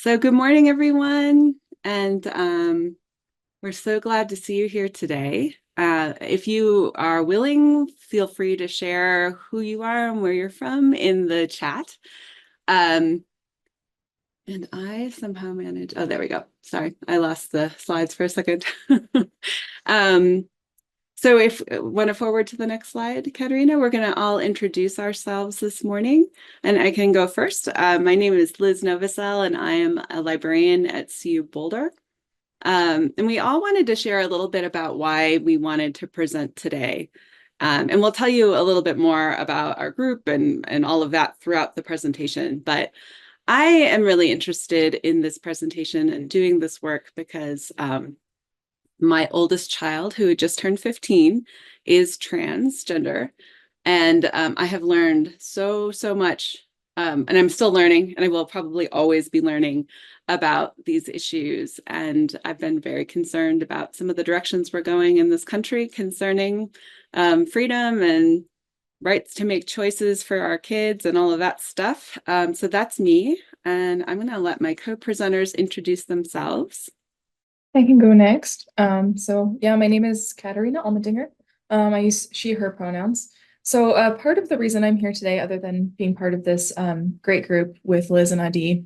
So good morning, everyone. And we're so glad to see you here today. If you are willing, feel free to share who you are and where you're from in the chat. And I somehow managed, oh, there we go. Sorry, I lost the slides for a second. um, so if want to forward to the next slide, Katerina, we're going to all introduce ourselves this morning, and I can go first. My name is Liz Novosel, and I am a librarian at CU Boulder. And we all wanted to share a little bit about why we wanted to present today. And we'll tell you a little bit more about our group and all of that throughout the presentation. But I am really interested in this presentation and doing this work because my oldest child, who just turned 15, is transgender. And I have learned so much, and I'm still learning, and I will probably always be learning about these issues. And I've been very concerned about some of the directions we're going in this country concerning freedom and rights to make choices for our kids and all of that stuff. So that's me. And I'm going to let my co-presenters introduce themselves. I can go next. Yeah, my name is Katerina Allmendinger. I use she, her pronouns. Part of the reason I'm here today, other than being part of this great group with Liz and Adi,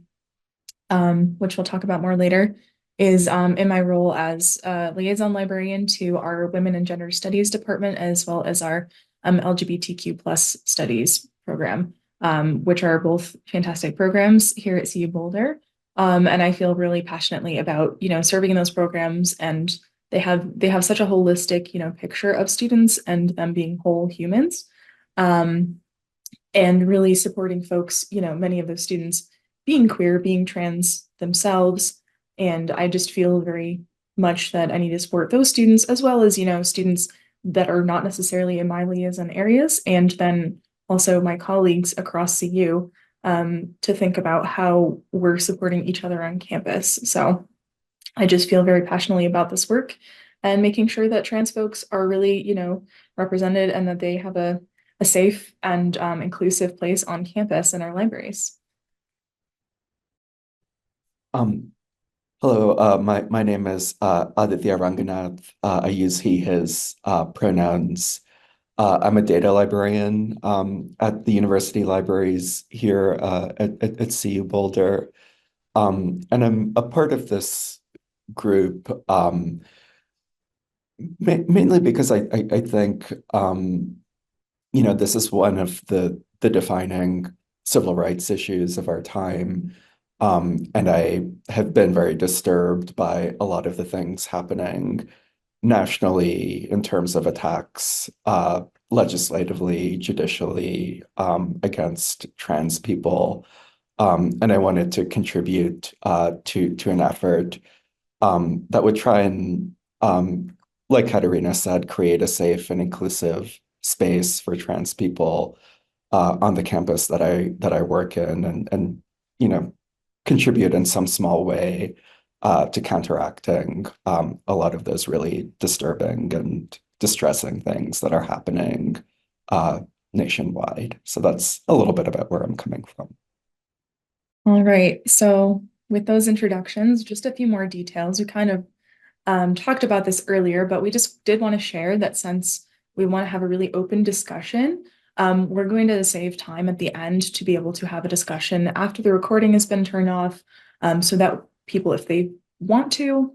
which we'll talk about more later, is in my role as liaison librarian to our Women and Gender Studies department, as well as our LGBTQ plus studies program, which are both fantastic programs here at CU Boulder. And I feel really passionately about, serving in those programs, and they have such a holistic, picture of students and them being whole humans. And really supporting folks, many of those students being queer, being trans themselves. And I just feel very much that I need to support those students, as well as, students that are not necessarily in my liaison areas, and then also my colleagues across CU, to think about how we're supporting each other on campus. So I just feel very passionately about this work and making sure that trans folks are really, represented, and that they have a safe and inclusive place on campus in our libraries. Hello, my name is Aditya Ranfanath. I use he, his pronouns. I'm a data librarian at the university libraries here at CU Boulder. And I'm a part of this group mainly because I think this is one of the defining civil rights issues of our time. And I have been very disturbed by a lot of the things happening nationally in terms of attacks, legislatively, judicially, against trans people. And I wanted to contribute to an effort that would try and, like Katerina said, create a safe and inclusive space for trans people on the campus that I work in, and contribute in some small way to counteracting a lot of those really disturbing and distressing things that are happening nationwide. So that's a little bit about where I'm coming from. All right. So with those introductions, just a few more details. We kind of talked about this earlier, but we just did want to share that since we want to have a really open discussion, we're going to save time at the end to be able to have a discussion after the recording has been turned off, so that people, if they want to,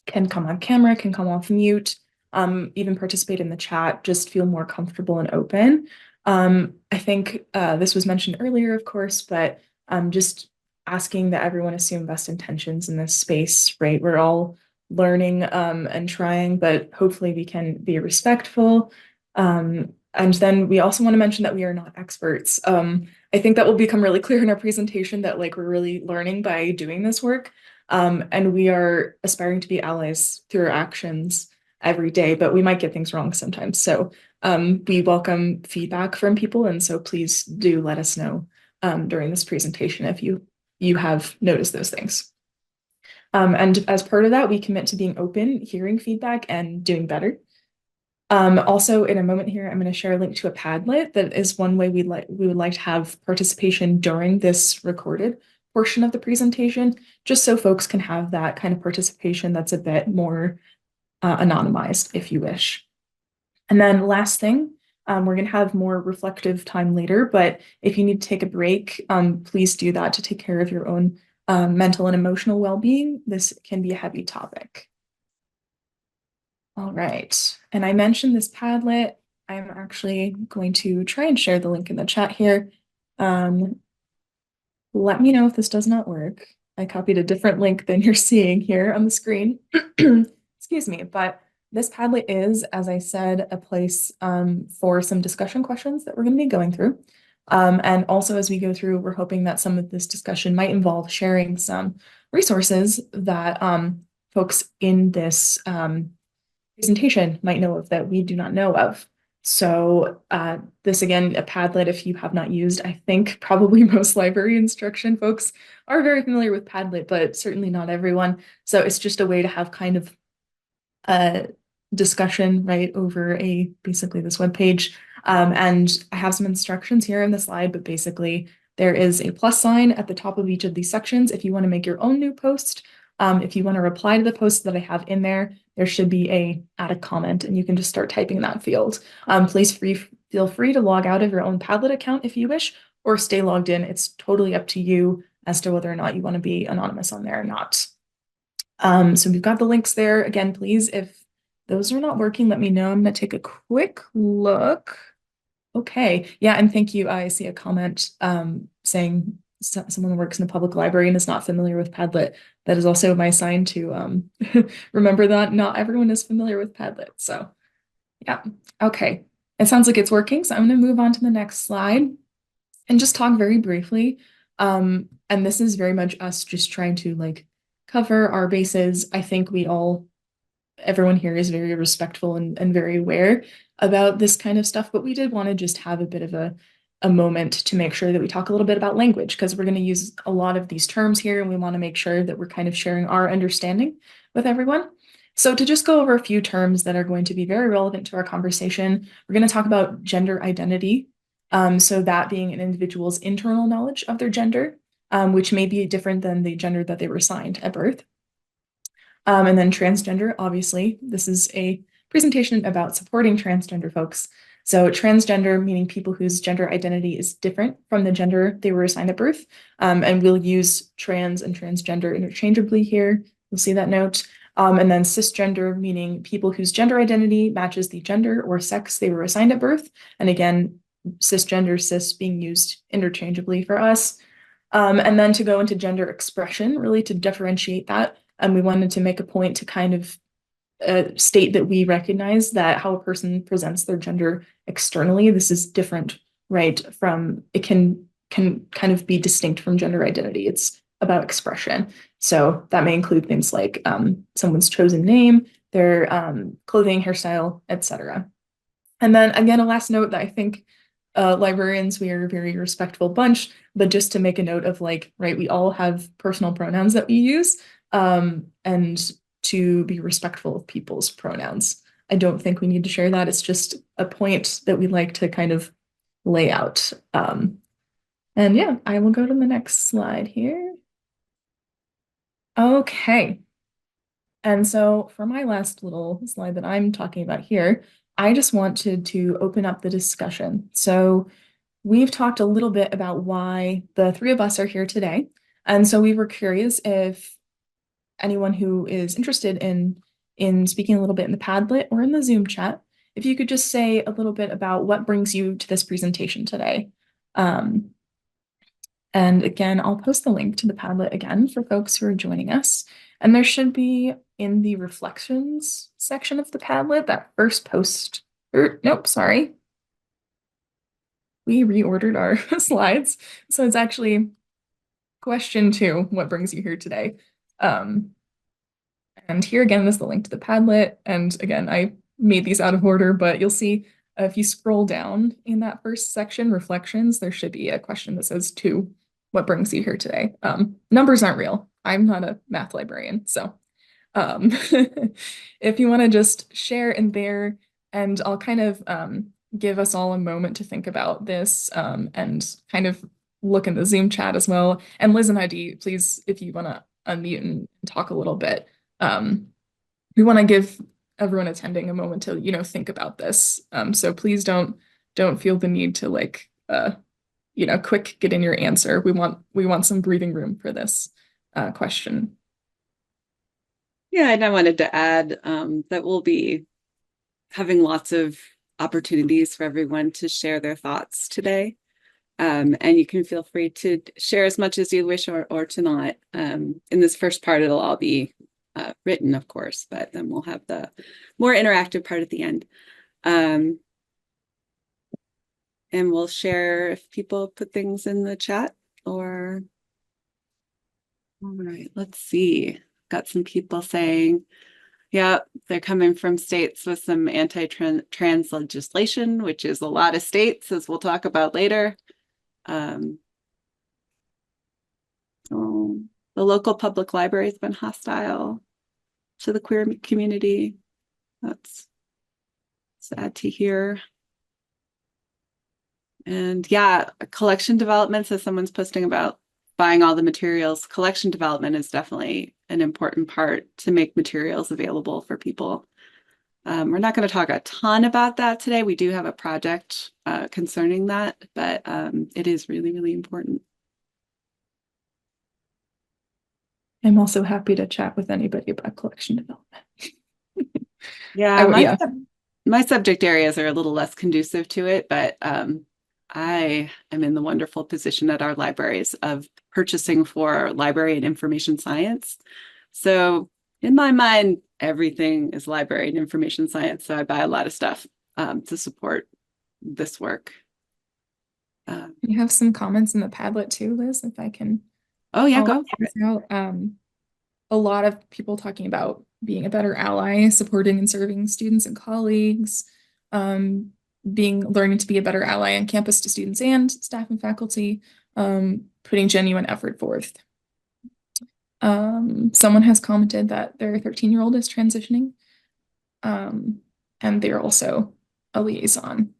can come on camera, can come off mute, even participate in the chat, just feel more comfortable and open. I think this was mentioned earlier, of course, but just asking that everyone assume best intentions in this space, right? We're all learning and trying, but hopefully we can be respectful. And then we also want to mention that we are not experts. I think that will become really clear in our presentation, that we're really learning by doing this work. And we are aspiring to be allies through our actions every day, but we might get things wrong sometimes. So we welcome feedback from people. And so please do let us know during this presentation if you have noticed those things. And as part of that, we commit to being open, hearing feedback, and doing better. Also, in a moment here, I'm going to share a link to a Padlet that is one way we would like to have participation during this recorded portion of the presentation, just so folks can have that kind of participation that's a bit more anonymized, if you wish. And then last thing, we're going to have more reflective time later, but if you need to take a break, please do that to take care of your own mental and emotional well-being. This can be a heavy topic. All right, and I mentioned this Padlet. I'm actually going to try and share the link in the chat here. Let me know if this does not work. I copied a different link than you're seeing here on the screen. Excuse me, but this Padlet is, as I said, a place for some discussion questions that we're going to be going through. And also as we go through, we're hoping that some of this discussion might involve sharing some resources that folks in this presentation might know of that we do not know of. So this again, a Padlet, if you have not used, I think probably most library instruction folks are very familiar with Padlet, but certainly not everyone. So it's just a way to have kind of a discussion right over basically this web page. And I have some instructions here in the slide, but basically there is a plus sign at the top of each of these sections if you want to make your own new post. If you want to reply to the post that I have in there, there should be add a comment, and you can just start typing that field. Please feel free to log out of your own Padlet account if you wish, or stay logged in. It's totally up to you as to whether or not you want to be anonymous on there or not. So we've got the links there. Again, please, if those are not working, let me know. I'm going to take a quick look. Okay, yeah, and thank you. I see a comment saying someone works in a public library and is not familiar with Padlet. That is also my sign to remember that not everyone is familiar with Padlet. So yeah, okay. It sounds like it's working, so I'm going to move on to the next slide and just talk very briefly. And this is very much us just trying to like cover our bases. I think everyone here is very respectful and very aware about this kind of stuff, but we did want to just have a bit of a moment to make sure that we talk a little bit about language, because we're going to use a lot of these terms here, and we want to make sure that we're kind of sharing our understanding with everyone. So to just go over a few terms that are going to be very relevant to our conversation, we're going to talk about gender identity. So that being an individual's internal knowledge of their gender, which may be different than the gender that they were assigned at birth. And then transgender, obviously, this is a presentation about supporting transgender folks. So transgender, meaning people whose gender identity is different from the gender they were assigned at birth. And we'll use trans and transgender interchangeably here. You'll see that note. And then cisgender, meaning people whose gender identity matches the gender or sex they were assigned at birth. And again, cisgender, cis being used interchangeably for us. And then to go into gender expression, really to differentiate that. And we wanted to make a point to kind of state that we recognize that how a person presents their gender externally, this is different, right? It can kind of be distinct from gender identity. It's about expression. So that may include things like someone's chosen name, their clothing, hairstyle, etc. And then again, a last note that I think librarians, we are a very respectful bunch, but just to make a note of like, right, we all have personal pronouns that we use, and to be respectful of people's pronouns. I don't think we need to share that. It's just a point that we like to kind of lay out. And yeah, I will go to the next slide here. Okay. And so for my last little slide that I'm talking about here, I just wanted to open up the discussion. So we've talked a little bit about why the three of us are here today. And so we were curious if anyone who is interested in speaking a little bit in the Padlet or in the Zoom chat, if you could just say a little bit about what brings you to this presentation today. And again, I'll post the link to the Padlet again for folks who are joining us. And there should be in the reflections section of the Padlet, that first post, nope, sorry. We reordered our slides. So it's actually question 2, what brings you here today? And here again is the link to the Padlet. And again, I made these out of order, but you'll see if you scroll down in that first section, reflections, there should be a question that says 2, what brings you here today? Numbers aren't real. I'm not a math librarian. So if you want to just share in there, and I'll kind of give us all a moment to think about this and kind of look in the Zoom chat as well. And Liz and Heidi, please, if you want to unmute and talk a little bit, we want to give everyone attending a moment to, think about this. So please don't feel the need to quick get in your answer. We want some breathing room for this question. Yeah, and I wanted to add that we'll be having lots of opportunities for everyone to share their thoughts today. And you can feel free to share as much as you wish or to not. In this first part, it'll all be written, of course, but then we'll have the more interactive part at the end. And we'll share if people put things in the chat or... All right, let's see. Got some people saying, yeah, they're coming from states with some anti-trans legislation, which is a lot of states, as we'll talk about later. The local public library has been hostile to the queer community. That's sad to hear. And yeah, collection development, so someone's posting about buying all the materials. Collection development is definitely an important part to make materials available for people. We're not going to talk a ton about that today. We do have a project concerning that, but it is really, really important. I'm also happy to chat with anybody about collection development. Yeah, my subject areas are a little less conducive to it, but I am in the wonderful position at our libraries of purchasing for library and information science. So in my mind, everything is library and information science. So I buy a lot of stuff to support this work. You have some comments in the Padlet too, Liz, if I can. Oh yeah, go for it. Out. A lot of people talking about being a better ally, supporting and serving students and colleagues, learning to be a better ally on campus to students and staff and faculty, putting genuine effort forth. Someone has commented that their 13-year-old is transitioning, and they're also a liaison.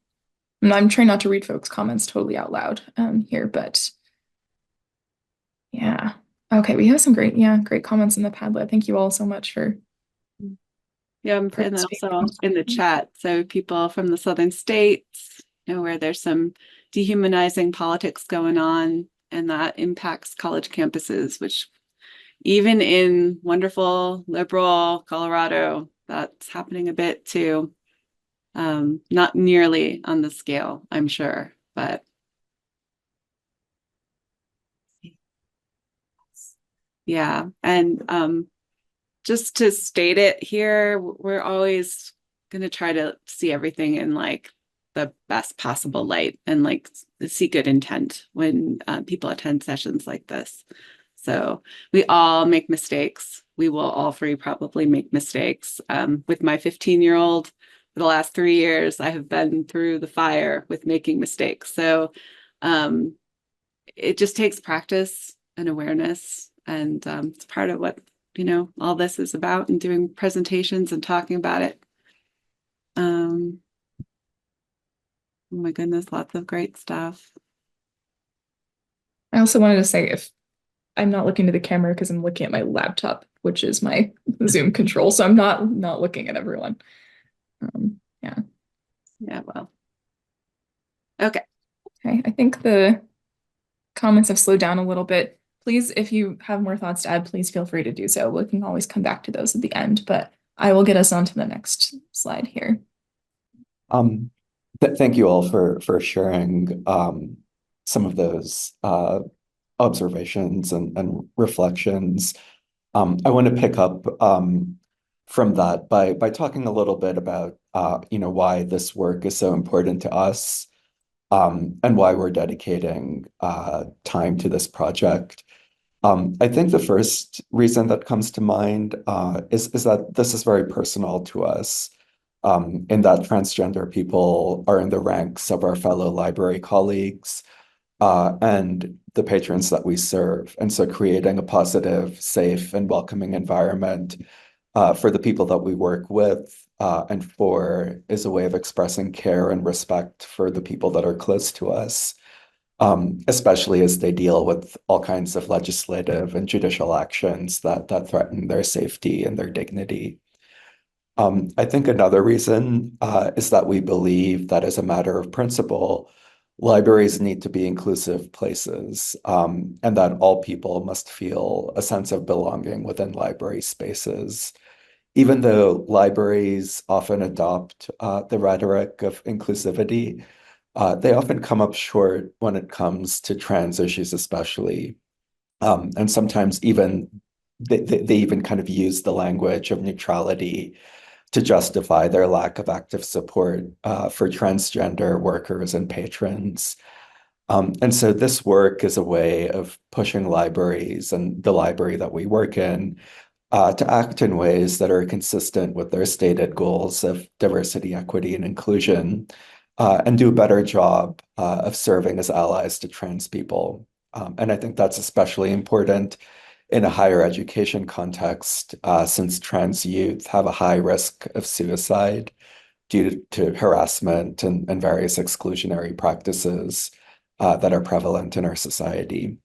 And I'm trying not to read folks' comments totally out loud here, but yeah. Okay, we have some great comments in the Padlet. Thank you all so much for. Yeah, and also in the chat. So people from the southern states, where there's some dehumanizing politics going on, and that impacts college campuses, which even in wonderful liberal Colorado, that's happening a bit too. Not nearly on the scale, I'm sure, but yeah. And just to state it here, we're always going to try to see everything in like the best possible light and like see good intent when people attend sessions like this. So we all make mistakes. We will all three probably make mistakes. With my 15-year-old, for the last 3 years, I have been through the fire with making mistakes. So it just takes practice and awareness. And it's part of what, all this is about, and doing presentations and talking about it. Oh my goodness, lots of great stuff. I also wanted to say, if I'm not looking to the camera because I'm looking at my laptop, which is my Zoom control, so I'm not looking at everyone. Yeah, well. Okay, I think the comments have slowed down a little bit. Please, if you have more thoughts to add, please feel free to do so. We can always come back to those at the end, but I will get us on to the next slide here. Thank you all for sharing some of those observations and reflections. I want to pick up from that by talking a little bit about why this work is so important to us, and why we're dedicating time to this project. I think the first reason that comes to mind is that this is very personal to us, in that transgender people are in the ranks of our fellow library colleagues and the patrons that we serve. And so creating a positive, safe, and welcoming environment for the people that we work with and for is a way of expressing care and respect for the people that are close to us. especially as they deal with all kinds of legislative and judicial actions that threaten their safety and their dignity. I think another reason is that we believe that as a matter of principle, libraries need to be inclusive places, and that all people must feel a sense of belonging within library spaces. Even though libraries often adopt the rhetoric of inclusivity, they often come up short when it comes to trans issues, especially. And sometimes even they even kind of use the language of neutrality to justify their lack of active support for transgender workers and patrons. And so this work is a way of pushing libraries and the library that we work in to act in ways that are consistent with their stated goals of diversity, equity, and inclusion, and do a better job of serving as allies to trans people. And I think that's especially important in a higher education context, since trans youth have a high risk of suicide due to harassment and various exclusionary practices that are prevalent in our society.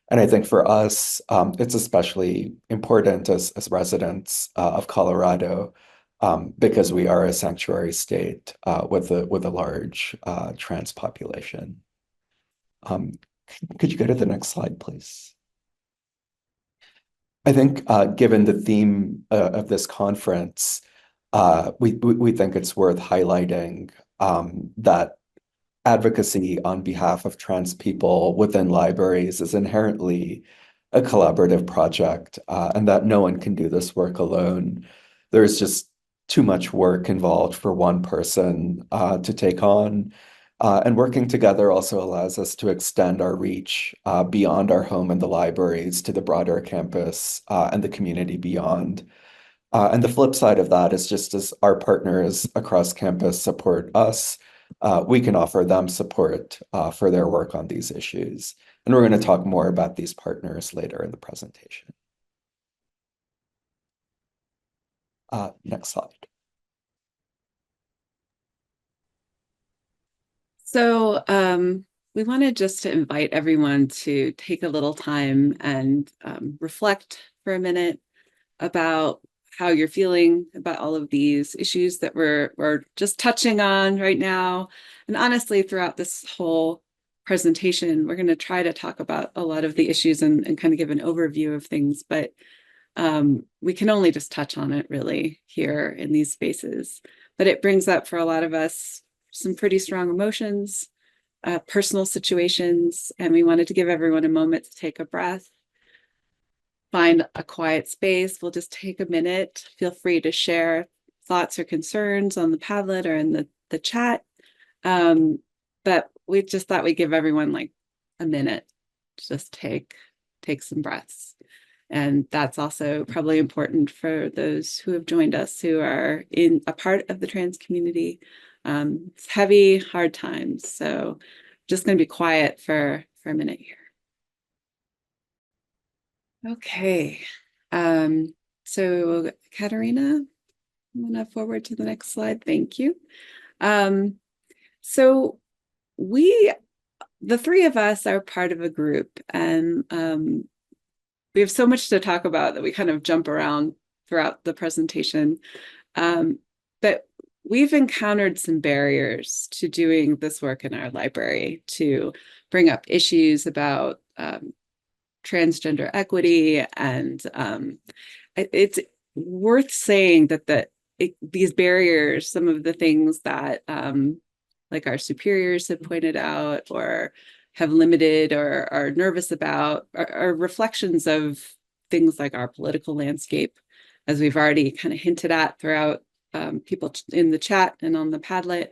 And I think for us, it's especially important as residents of Colorado, because we are a sanctuary state with a large trans population. Um, could you go to the next slide, please? I think given the theme of this conference, we think it's worth highlighting that advocacy on behalf of trans people within libraries is inherently a collaborative project, and that no one can do this work alone. There's just too much work involved for one person to take on. And working together also allows us to extend our reach beyond our home and the libraries to the broader campus and the community beyond. And the flip side of that is just as our partners across campus support us, we can offer them support for their work on these issues. And we're going to talk more about these partners later in the presentation. Next slide. So we wanted just to invite everyone to take a little time and reflect for a minute about how you're feeling about all of these issues that we're just touching on right now. And honestly, throughout this whole presentation, we're going to try to talk about a lot of the issues and kind of give an overview of things, but we can only just touch on it really here in these spaces. But it brings up for a lot of us some pretty strong emotions, personal situations, and we wanted to give everyone a moment to take a breath, find a quiet space. We'll just take a minute. Feel free to share thoughts or concerns on the Padlet or in the chat. But we just thought we'd give everyone like a minute to just take some breaths. And that's also probably important for those who have joined us who are in a part of the trans community. It's heavy, hard times. So just going to be quiet for a minute here. Okay. So Katerina, I'm going to forward to the next slide. Thank you. So the three of us are part of a group, and we have so much to talk about that we kind of jump around throughout the presentation. But we've encountered some barriers to doing this work in our library to bring up issues about transgender equity. And it's worth saying that these barriers, some of the things that like our superiors have pointed out or have limited or are nervous about are reflections of things like our political landscape, as we've already kind of hinted at throughout people in the chat and on the Padlet.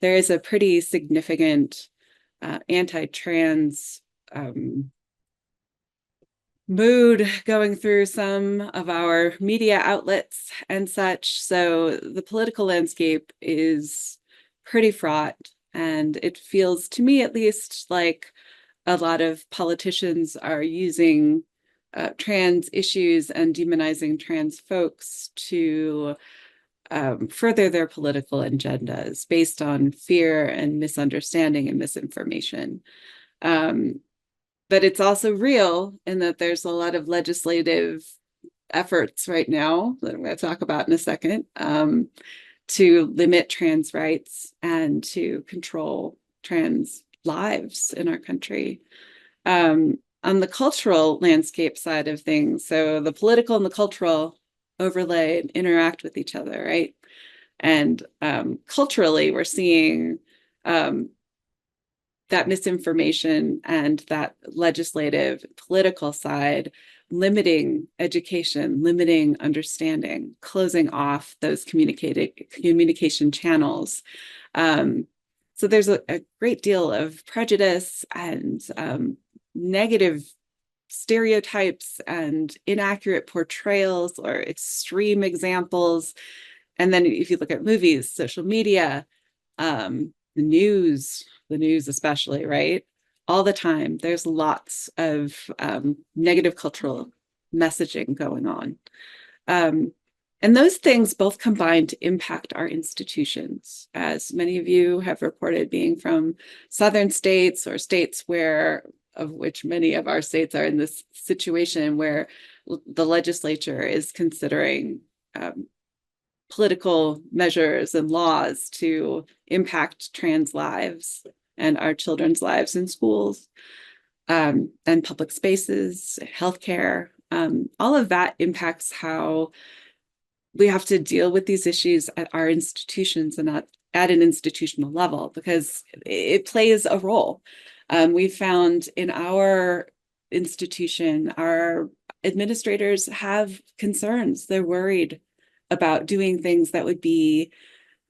There is a pretty significant anti-trans mood going through some of our media outlets and such. So the political landscape is pretty fraught. And it feels, to me at least, like a lot of politicians are using trans issues and demonizing trans folks to further their political agendas based on fear and misunderstanding and misinformation. But it's also real in that there's a lot of legislative efforts right now that I'm going to talk about in a second, to limit trans rights and to control trans lives in our country. On the cultural landscape side of things, so the political and the cultural overlay and interact with each other, right? And culturally, we're seeing that misinformation and that legislative political side limiting education, limiting understanding, closing off those communication channels. So there's a great deal of prejudice and negative stereotypes and inaccurate portrayals or extreme examples. And then if you look at movies, social media, the news especially, right? All the time, there's lots of negative cultural messaging going on. And those things both combine to impact our institutions, as many of you have reported being from southern states or states of which many of our states are in this situation where the legislature is considering political measures and laws to impact trans lives and our children's lives in schools, and public spaces, healthcare. All of that impacts how we have to deal with these issues at our institutions and at an institutional level, because it plays a role. We found in our institution, our administrators have concerns. They're worried about doing things that would be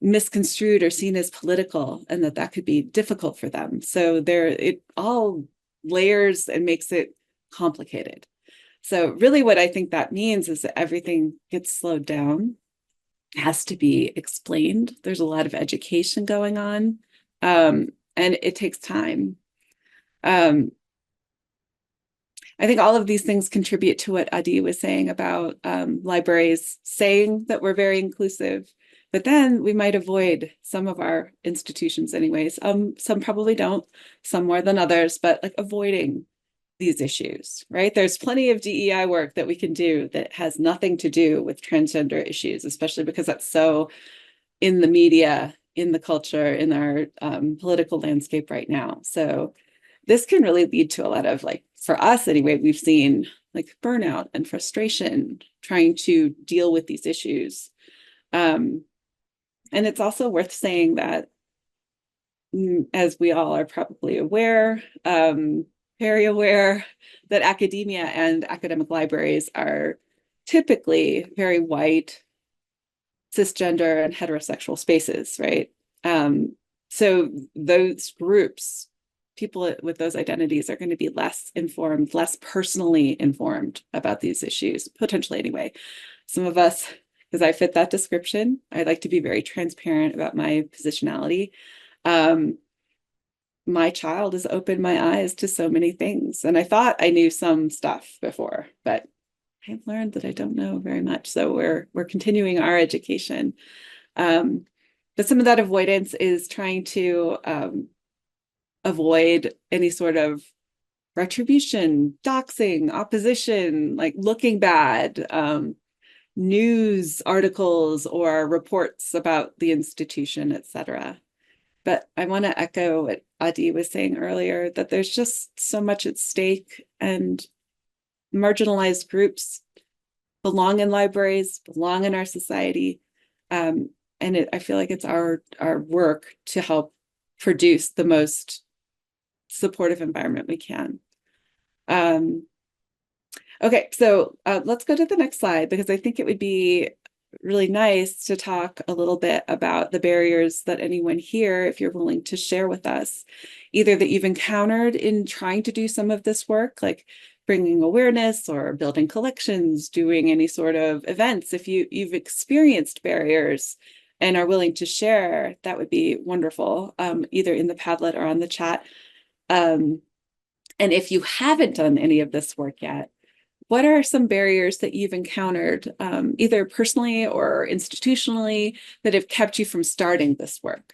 misconstrued or seen as political, and that could be difficult for them. So it all layers and makes it complicated. So really what I think that means is that everything gets slowed down, has to be explained. There's a lot of education going on, and it takes time. I think all of these things contribute to what Adi was saying about libraries saying that we're very inclusive, but then we might avoid some of our institutions anyways. Some probably don't, some more than others, but like avoiding these issues, right? There's plenty of DEI work that we can do that has nothing to do with transgender issues, especially because that's so in the media, in the culture, in our political landscape right now. So this can really lead to a lot of, like, for us anyway, we've seen like burnout and frustration trying to deal with these issues. And it's also worth saying that, as we all are probably aware, very aware, that academia and academic libraries are typically very white, cisgender, and heterosexual spaces, right? So those groups, people with those identities, are going to be less informed, less personally informed about these issues, potentially anyway. Some of us, because I fit that description, I like to be very transparent about my positionality. My child has opened my eyes to so many things, and I thought I knew some stuff before, but I've learned that I don't know very much. So we're continuing our education. But some of that avoidance is trying to avoid any sort of retribution, doxing, opposition, like looking bad, news articles or reports about the institution, etc. But I want to echo what Adi was saying earlier, that there's just so much at stake, and marginalized groups belong in libraries, belong in our society. And I feel like it's our work to help produce the most supportive environment we can. Okay, so let's go to the next slide, because I think it would be really nice to talk a little bit about the barriers that anyone here, if you're willing to share with us, either that you've encountered in trying to do some of this work, like bringing awareness or building collections, doing any sort of events. If you've experienced barriers and are willing to share, that would be wonderful, either in the Padlet or on the chat. And if you haven't done any of this work yet, what are some barriers that you've encountered, either personally or institutionally, that have kept you from starting this work?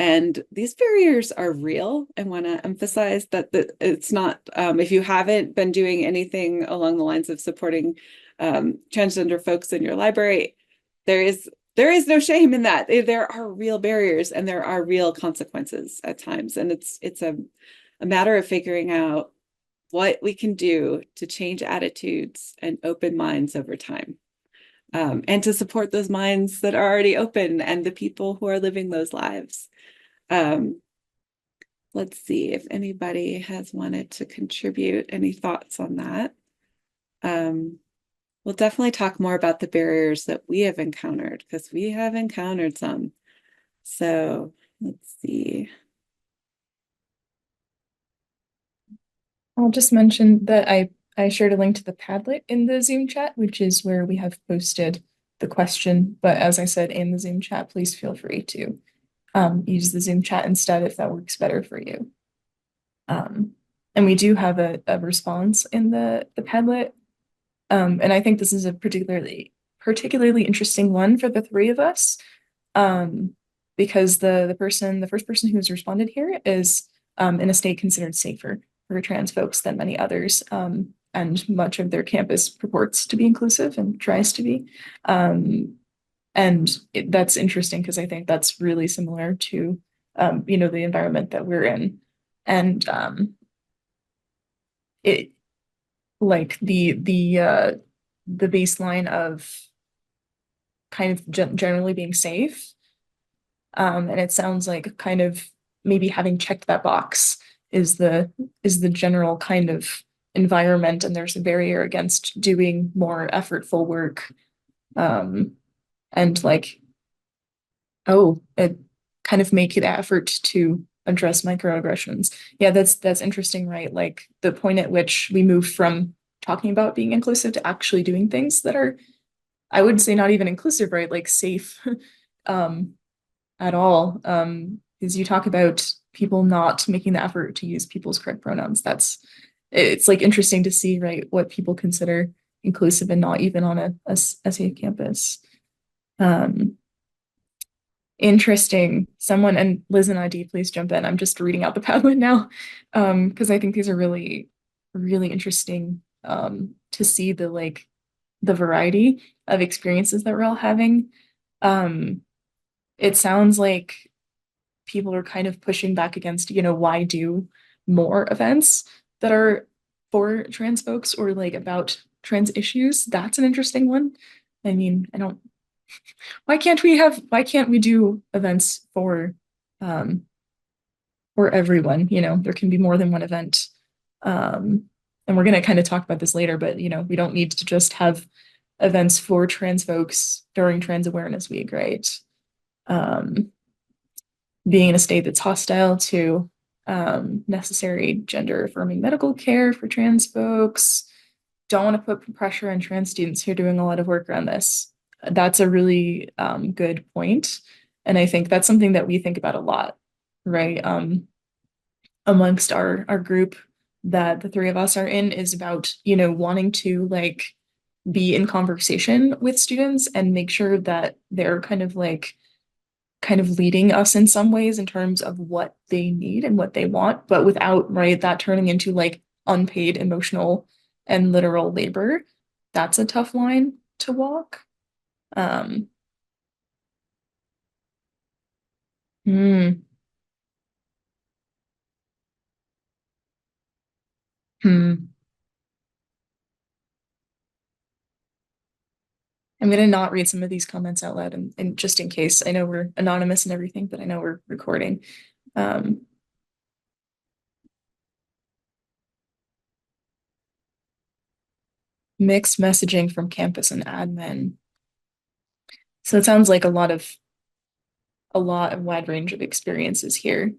And these barriers are real. I want to emphasize that it's not, if you haven't been doing anything along the lines of supporting transgender folks in your library, there is no shame in that. There are real barriers and there are real consequences at times. And it's a matter of figuring out what we can do to change attitudes and open minds over time. And to support those minds that are already open and the people who are living those lives. Let's see if anybody has wanted to contribute any thoughts on that. We'll definitely talk more about the barriers that we have encountered, because we have encountered some. So let's see. I'll just mention that I shared a link to the Padlet in the Zoom chat, which is where we have posted the question. But as I said in the Zoom chat, please feel free to use the Zoom chat instead if that works better for you. And we do have a response in the Padlet. And I think this is a particularly interesting one for the three of us. Because the first person who's responded here is in a state considered safer for trans folks than many others. And much of their campus purports to be inclusive and tries to be. And that's interesting because I think that's really similar to, the environment that we're in. And it like the baseline of kind of generally being safe. And it sounds like kind of maybe having checked that box is the general kind of environment, and there's a barrier against doing more effortful work. And like, it kind of make an effort to address microaggressions. Yeah, that's interesting, right? Like the point at which we move from talking about being inclusive to actually doing things that are, I would say, not even inclusive, right? Like safe at all. Is you talk about people not making the effort to use people's correct pronouns. It's like interesting to see, right, what people consider inclusive and not even on a safe campus. Interesting. Someone, and Liz and ID, please jump in. I'm just reading out the Padlet now, because I think these are really, really interesting to see the variety of experiences that we're all having. It sounds like people are kind of pushing back against, why do more events that are for trans folks or like about trans issues? That's an interesting one. I mean, why can't we do events for everyone? There can be more than one event. And we're going to kind of talk about this later, but we don't need to just have events for trans folks during Trans Awareness Week, right? Being in a state that's hostile to necessary gender affirming medical care for trans folks. Don't want to put pressure on trans students who are doing a lot of work around this. That's a really good point. And I think that's something that we think about a lot, right? Amongst our group that the three of us are in is about, wanting to be in conversation with students and make sure that they're kind of leading us in some ways in terms of what they need and what they want, but without, right, that turning into unpaid emotional and literal labor. That's a tough line to walk. Hmm. Hmm. I'm gonna not read some of these comments out loud and just in case. I know we're anonymous and everything, but I know we're recording. Mixed messaging from campus and admin. So it sounds like a lot of wide range of experiences here.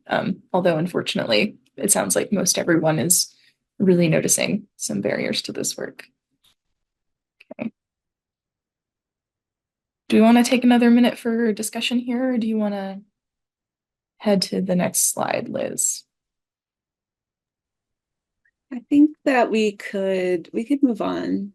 Although unfortunately, it sounds like most everyone is really noticing some barriers to this work. Okay. Do we want to take another minute for discussion here, or do you want to head to the next slide, Liz? I think that we could move on.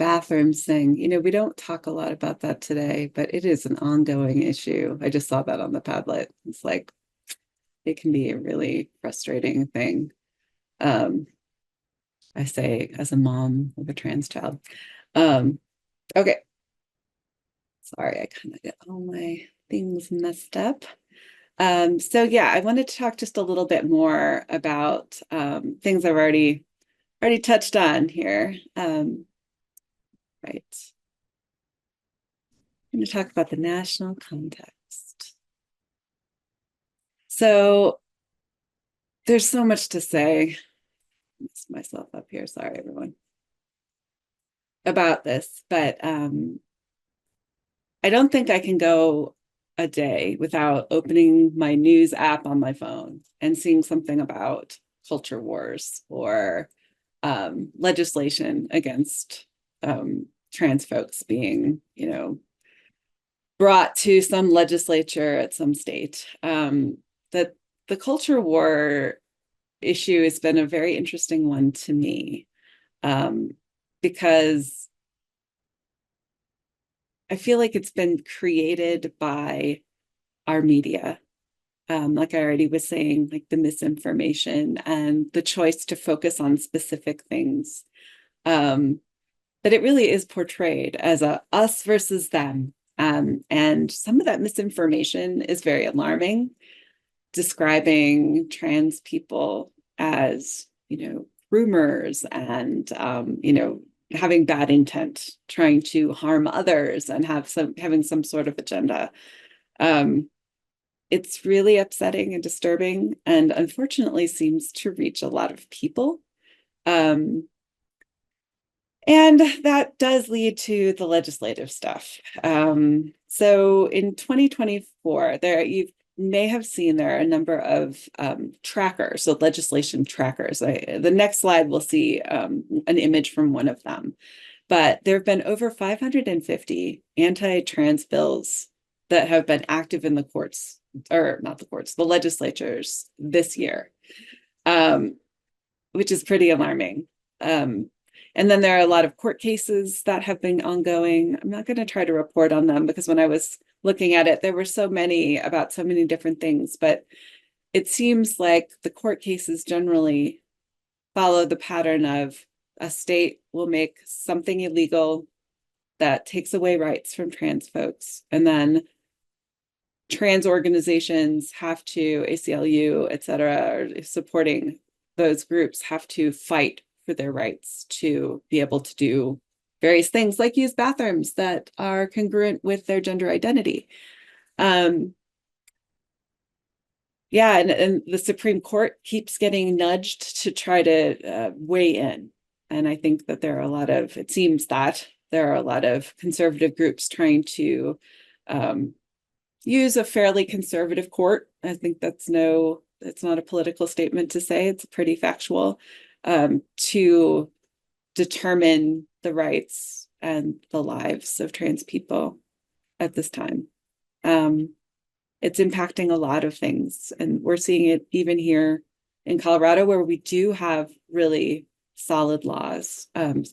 bathrooms thing, we don't talk a lot about that today, but it is an ongoing issue. I just saw that on the Padlet. It's like, it can be a really frustrating thing. I say as a mom of a trans child. Okay. Sorry, I kind of get all my things messed up. So yeah, I wanted to talk just a little bit more about things I've already touched on here. Right. I'm going to talk about the national context. So there's so much to say. Mess myself up here. Sorry, everyone. About this, but I don't think I can go a day without opening my news app on my phone and seeing something about culture wars or legislation against trans folks being, brought to some legislature at some state. That the culture war issue has been a very interesting one to me, because I feel like it's been created by our media. Like I already was saying, like the misinformation and the choice to focus on specific things. That it really is portrayed as a us versus them. And some of that misinformation is very alarming, describing trans people as, rumors and, having bad intent, trying to harm others and having some sort of agenda. It's really upsetting and disturbing, and unfortunately seems to reach a lot of people. And that does lead to the legislative stuff. So in 2024, you may have seen there are a number of trackers, so legislation trackers. The next slide will see an image from one of them. But there have been over 550 anti-trans bills that have been active in the courts, or not the courts, the legislatures this year, which is pretty alarming. And then there are a lot of court cases that have been ongoing. I'm not going to try to report on them because when I was looking at it, there were so many about so many different things, but it seems like the court cases generally follow the pattern of a state will make something illegal that takes away rights from trans folks, and then trans organizations have to, ACLU, et cetera, or supporting those groups have to fight for their rights to be able to do various things like use bathrooms that are congruent with their gender identity. Yeah, and the Supreme Court keeps getting nudged to try to weigh in. And I think that it seems that there are a lot of conservative groups trying to use a fairly conservative court. I think it's not a political statement to say, it's pretty factual, to determine the rights and the lives of trans people at this time. It's impacting a lot of things, and we're seeing it even here in Colorado, where we do have really solid laws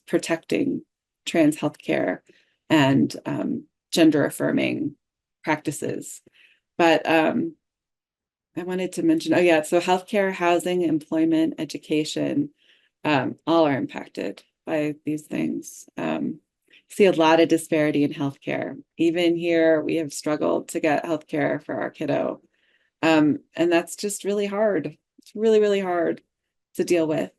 protecting trans healthcare and gender affirming practices. But I wanted to mention, so healthcare, housing, employment, education, all are impacted by these things. See a lot of disparity in healthcare. Even here, we have struggled to get healthcare for our kiddo. And that's just really hard. It's really, really hard to deal with.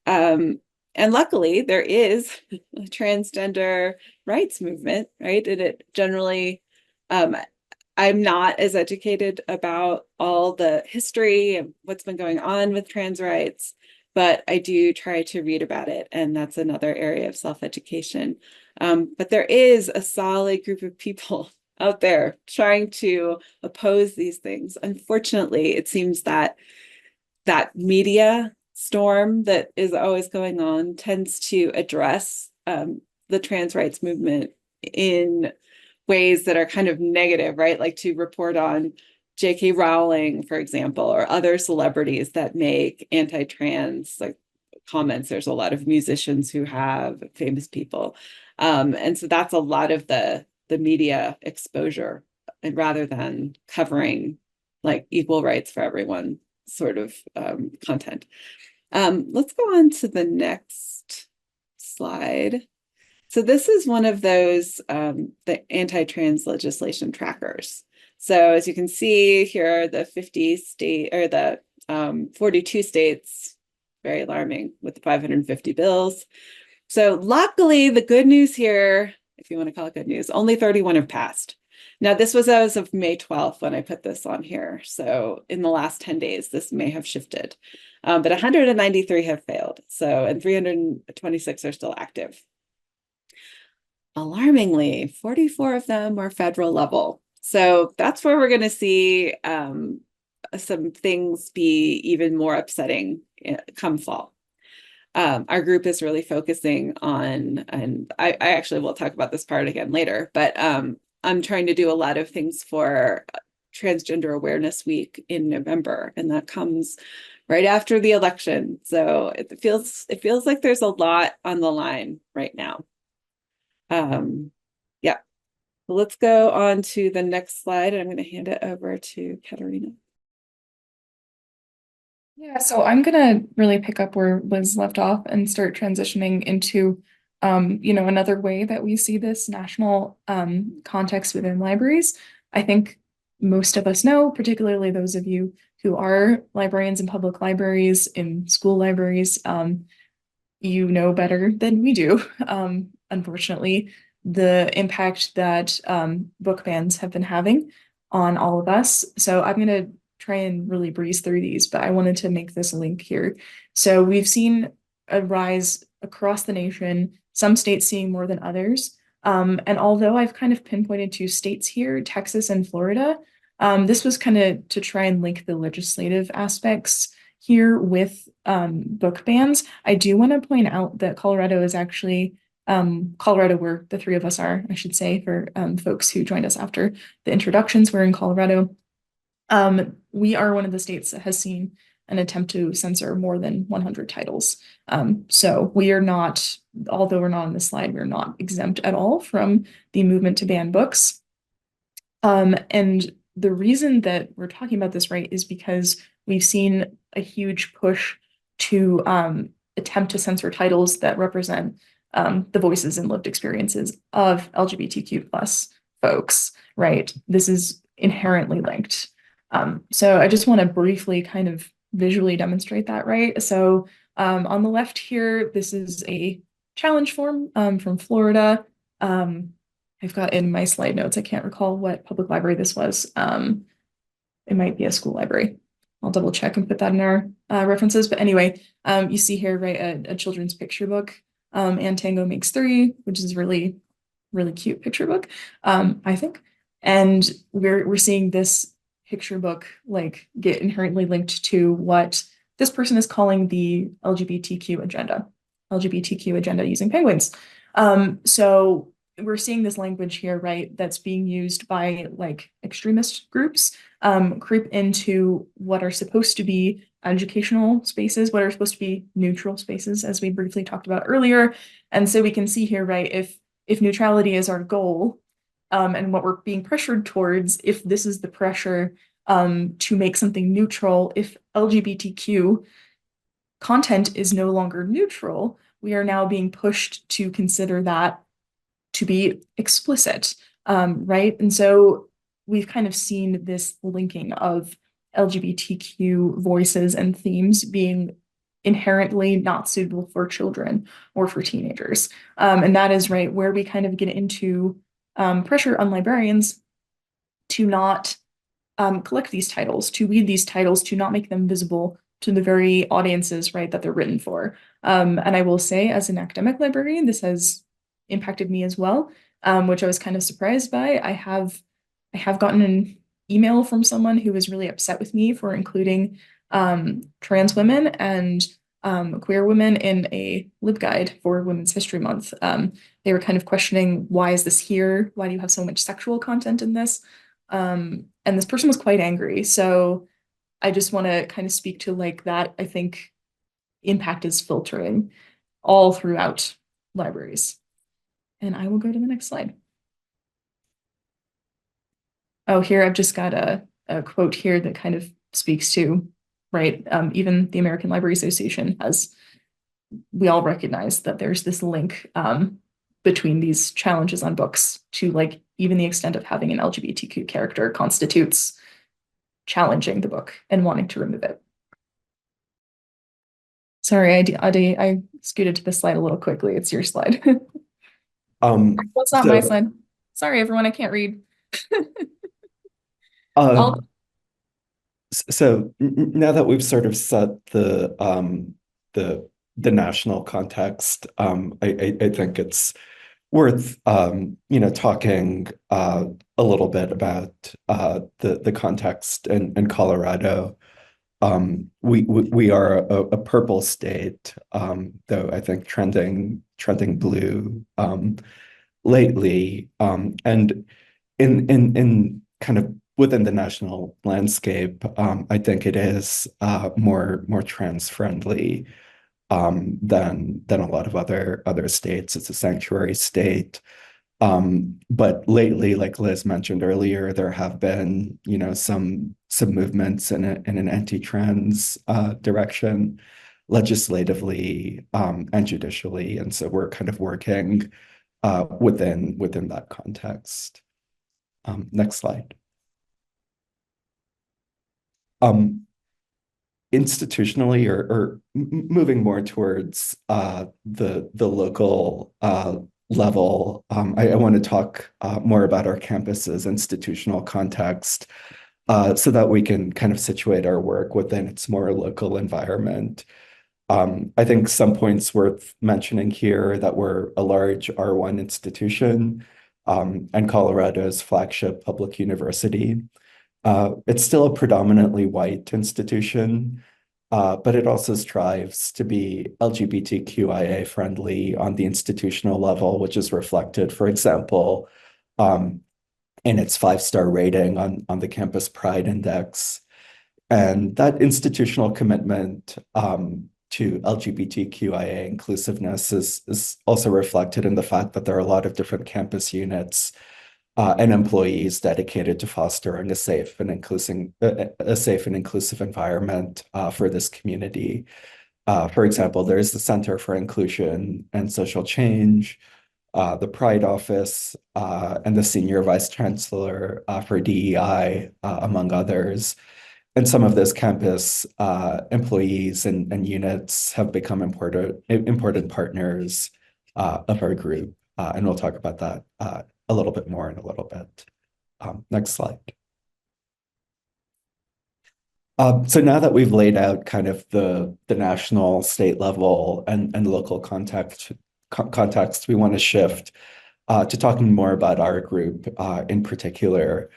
And luckily, there is a transgender rights movement, right? And it generally, I'm not as educated about all the history and what's been going on with trans rights, but I do try to read about it. And that's another area of self-education. But there is a solid group of people out there trying to oppose these things. Unfortunately, it seems that media storm that is always going on tends to address the trans rights movement in ways that are kind of negative, right? Like to report on J.K. Rowling, for example, or other celebrities that make anti-trans like comments. There's a lot of musicians who have, famous people, And so that's a lot of the media exposure, and rather than covering like equal rights for everyone sort of content. Let's go on to the next slide. So this is one of those the anti-trans legislation trackers. So as you can see here, the 50 state or the 42 states, very alarming with the 550 bills. So luckily, the good news here, if you want to call it good news, only 31 have passed. Now, this was as of May 12th when I put this on here. So in the last 10 days, this may have shifted. But 193 have failed. So, and 326 are still active. Alarmingly, 44 of them are federal level. So that's where we're going to see some things be even more upsetting come fall. Our group is really focusing on, and I actually will talk about this part again later, but I'm trying to do a lot of things for Transgender Awareness Week in November, and that comes right after the election. So it feels like there's a lot on the line right now. Yeah. Let's go on to the next slide, and I'm going to hand it over to Katerina. Yeah, so I'm gonna really pick up where Liz left off and start transitioning into another way that we see this national context within libraries. I think most of us know, particularly those of you who are librarians in public libraries, in school libraries, you know better than we do, unfortunately, the impact that book bans have been having on all of us. So I'm going to try and really breeze through these, but I wanted to make this link here. So we've seen a rise across the nation, some states seeing more than others. And although I've kind of pinpointed two states here, Texas and Florida, this was kind of to try and link the legislative aspects here with book bans. I do want to point out that Colorado is actually Colorado, where the three of us are, I should say, for folks who joined us after the introductions, we're in Colorado. We are one of the states that has seen an attempt to censor more than 100 titles. So we are not, although we're not on this slide, we're not exempt at all from the movement to ban books. And the reason that we're talking about this, right, is because we've seen a huge push to attempt to censor titles that represent the voices and lived experiences of LGBTQ plus folks, right? This is inherently linked. So I just want to briefly kind of visually demonstrate that, right? So on the left here, this is a challenge form from Florida. I've got in my slide notes, I can't recall what public library this was. It might be a school library. I'll double check and put that in our references. But anyway, you see here, right, a children's picture book, and Tango Makes Three, which is really, really cute picture book, I think. And we're seeing this picture book like get inherently linked to what this person is calling the LGBTQ agenda using penguins. So we're seeing this language here, right, that's being used by like extremist groups creep into what are supposed to be educational spaces, what are supposed to be neutral spaces, as we briefly talked about earlier. And so we can see here, right, if neutrality is our goal, and what we're being pressured towards, if this is the pressure to make something neutral, if LGBTQ content is no longer neutral, we are now being pushed to consider that to be explicit, right? And so we've kind of seen this linking of LGBTQ voices and themes being inherently not suitable for children or for teenagers. And that is right where we kind of get into pressure on librarians to not collect these titles, to weed these titles, to not make them visible to the very audiences, right, that they're written for. And I will say, as an academic librarian, this has impacted me as well, which I was kind of surprised by. I have gotten an email from someone who was really upset with me for including trans women and queer women in a LibGuide for Women's History Month. They were kind of questioning, why is this here? Why do you have so much sexual content in this? And this person was quite angry. So I just want to kind of speak to like that. I think impact is filtering all throughout libraries. And I will go to the next slide. Oh, here I've just got a quote here that kind of speaks to, right? Even the American Library Association we all recognize that there's this link between these challenges on books to like even the extent of having an LGBTQ character constitutes challenging the book and wanting to remove it. Sorry, Adi, I scooted to the slide a little quickly. It's your slide. That's not my slide. Sorry, everyone, I can't read. So now that we've sort of set the national context, I think it's worth talking a little bit about the context in Colorado. We are a purple state, though I think trending blue lately, and in kind of within the national landscape, I think it is more trans friendly than a lot of other states. It's a sanctuary state. But lately, like Liz mentioned earlier, there have been, some movements in an anti-trans direction, legislatively and judicially, and so we're kind of working within that context. Next slide. Institutionally, or moving more towards the local level, I want to talk more about our campus's institutional context so that we can kind of situate our work within its more local environment. I think some points worth mentioning here that we're a large R1 institution and Colorado's flagship public university. It's still a predominantly white institution, but it also strives to be LGBTQIA friendly on the institutional level, which is reflected, for example, in its 5-star rating on the Campus Pride Index. And that institutional commitment to LGBTQIA inclusiveness is also reflected in the fact that there are a lot of different campus units and employees dedicated to fostering a safe and inclusive environment for this community. For example, there's the Center for Inclusion and Social Change, the Pride Office, and the Senior Vice Chancellor for DEI, among others. And some of those campus employees and units have become important partners of our group. And we'll talk about that a little bit more in a little bit. Next slide. So now that we've laid out kind of the national, state level, and local context, we want to shift to talking more about our group in particular.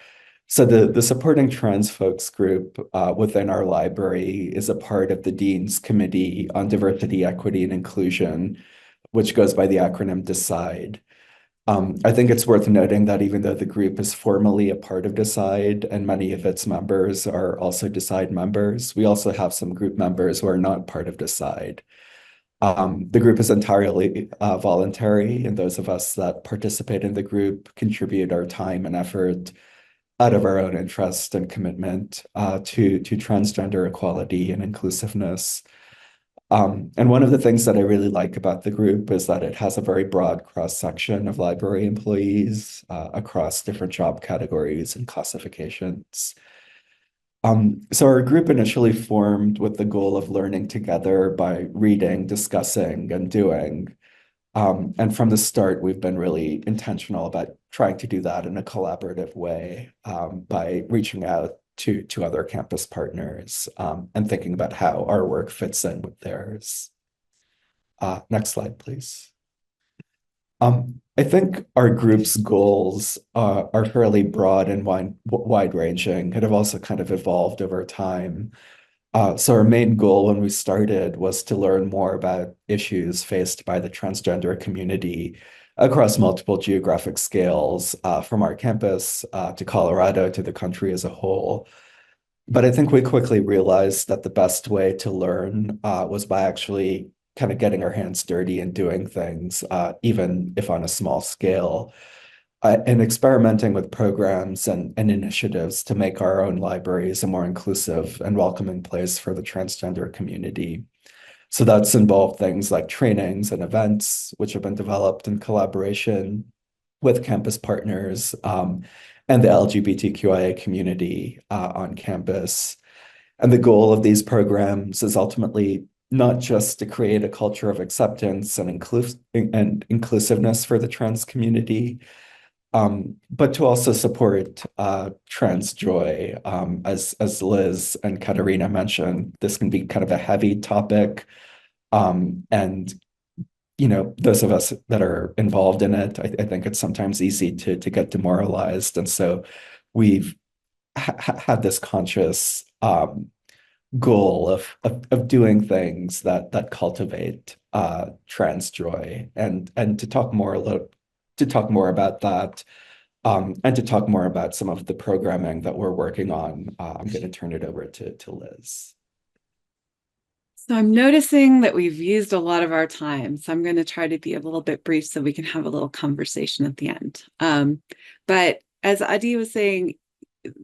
So the Supporting Trans Folx group within our library is a part of the Dean's Committee on Diversity, Equity, and Inclusion, which goes by the acronym DECIDE. I think it's worth noting that even though the group is formally a part of DECIDE and many of its members are also DECIDE members, we also have some group members who are not part of DECIDE. The group is entirely voluntary, and those of us that participate in the group contribute our time and effort out of our own interest and commitment to transgender equality and inclusiveness. And one of the things that I really like about the group is that it has a very broad cross-section of library employees across different job categories and classifications. So our group initially formed with the goal of learning together by reading, discussing, and doing. And from the start, we've been really intentional about trying to do that in a collaborative way by reaching out to other campus partners and thinking about how our work fits in with theirs. Next slide, please. I think our group's goals are fairly broad and wide-ranging and have also kind of evolved over time. So our main goal when we started was to learn more about issues faced by the transgender community across multiple geographic scales, from our campus to Colorado to the country as a whole. But I think we quickly realized that the best way to learn was by actually kind of getting our hands dirty and doing things, even if on a small scale, and experimenting with programs and initiatives to make our own libraries a more inclusive and welcoming place for the transgender community. So that's involved things like trainings and events, which have been developed in collaboration with campus partners, and the LGBTQIA community on campus. And the goal of these programs is ultimately not just to create a culture of acceptance and inclusiveness for the trans community, but to also support trans joy. As Liz and Katerina mentioned, this can be kind of a heavy topic. And those of us that are involved in it, I think it's sometimes easy to get demoralized. And so we've had this conscious goal of doing things that cultivate trans joy, and to talk more about that, and to talk more about some of the programming that we're working on. I'm going to turn it over to Liz. So I'm noticing that we've used a lot of our time, so I'm going to try to be a little bit brief so we can have a little conversation at the end. But as Adi was saying,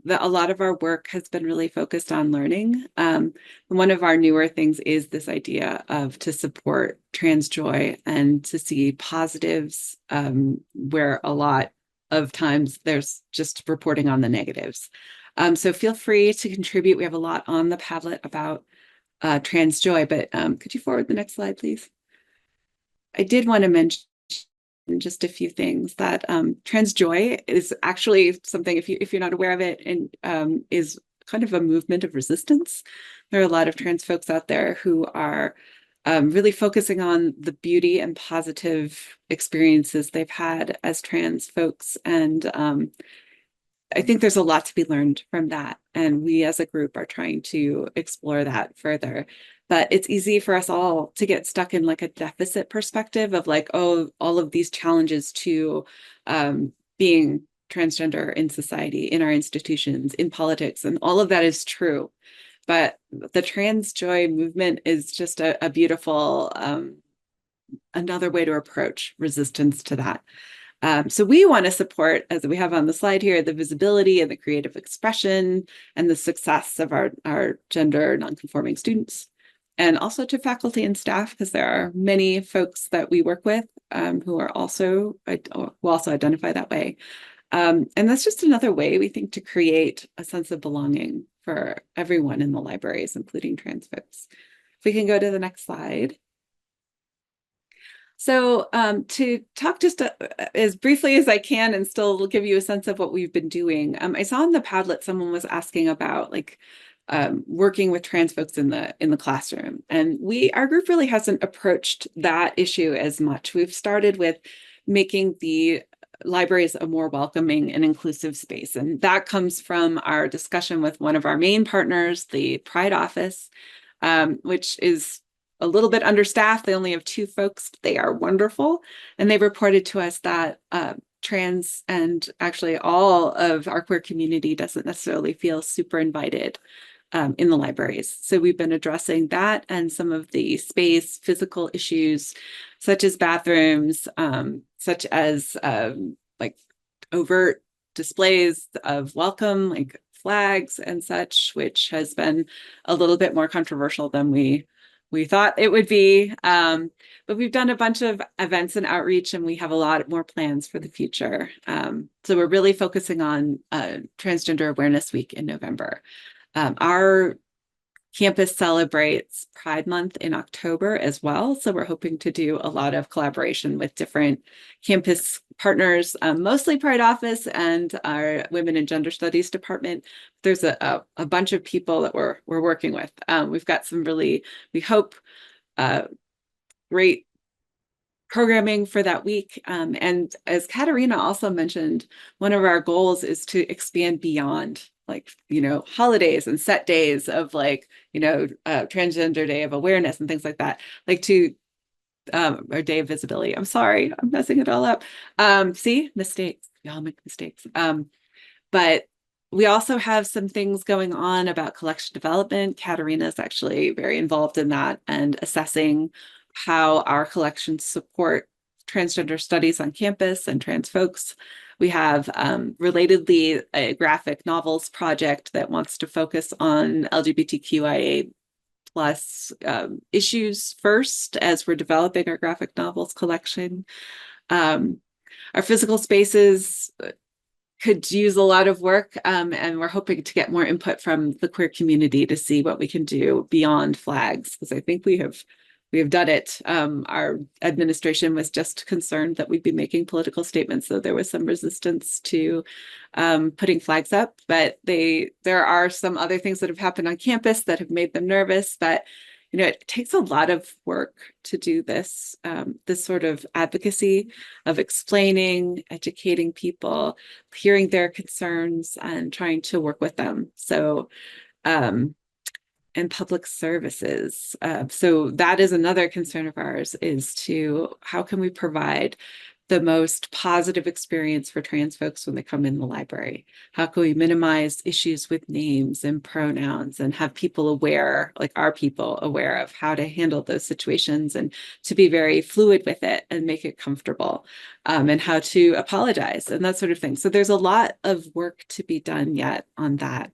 a lot of our work has been really focused on learning. One of our newer things is this idea of to support trans joy and to see positives, where a lot of times there's just reporting on the negatives. So feel free to contribute. We have a lot on the Padlet about trans joy, but could you forward the next slide, please? I did want to mention just a few things that trans joy is actually something, if you're not aware of it, and is kind of a movement of resistance. There are a lot of trans folks out there who are really focusing on the beauty and positive experiences they've had as trans folks, and I think there's a lot to be learned from that. And we as a group are trying to explore that further. But it's easy for us all to get stuck in like a deficit perspective of like, oh, all of these challenges to being transgender in society, in our institutions, in politics, and all of that is true. But the trans joy movement is just a beautiful, another way to approach resistance to that. So we want to support, as we have on the slide here, the visibility and the creative expression and the success of our gender nonconforming students, and also to faculty and staff, because there are many folks that we work with who also identify that way. And that's just another way we think to create a sense of belonging for everyone in the libraries, including trans folks. If we can go to the next slide. So to talk just as briefly as I can and still give you a sense of what we've been doing, I saw in the Padlet someone was asking about like working with trans folks in the classroom, and our group really hasn't approached that issue as much. We've started with making the libraries a more welcoming and inclusive space, and that comes from our discussion with one of our main partners, the Pride office, which is a little bit understaffed. They only have 2 folks. They are wonderful. And they reported to us that trans and actually all of our queer community doesn't necessarily feel super invited in the libraries. So we've been addressing that and some of the space, physical issues, such as bathrooms, such as like overt displays of welcome, like flags and such, which has been a little bit more controversial than we thought it would be. But we've done a bunch of events and outreach, and we have a lot more plans for the future. So we're really focusing on Transgender Awareness Week in November. Our campus celebrates Pride Month in October as well. So we're hoping to do a lot of collaboration with different campus partners, mostly Pride Office and our Women and Gender Studies department. There's a bunch of people that we're working with. We've got some really, we hope, great programming for that week. And as Katerina also mentioned, one of our goals is to expand beyond like, holidays and set days of like, Transgender Day of Awareness and things like that, like to, or Day of Visibility. I'm sorry, I'm messing it all up. See, mistakes, we all make mistakes. But we also have some things going on about collection development. Katerina is actually very involved in that and assessing how our collections support transgender studies on campus and trans folks. We have relatedly a graphic novels project that wants to focus on LGBTQIA plus issues first as we're developing our graphic novels collection. Our physical spaces could use a lot of work, and we're hoping to get more input from the queer community to see what we can do beyond flags, because I think we have done it. Our administration was just concerned that we'd be making political statements, so there was some resistance to putting flags up. But there are some other things that have happened on campus that have made them nervous. But it takes a lot of work to do this, this sort of advocacy of explaining, educating people, hearing their concerns, and trying to work with them. So, and public services. So that is another concern of ours, is how can we provide the most positive experience for trans folks when they come in the library? How can we minimize issues with names and pronouns and have people aware, like our people, aware of how to handle those situations, and to be very fluid with it and make it comfortable, and how to apologize and that sort of thing. So there's a lot of work to be done yet on that.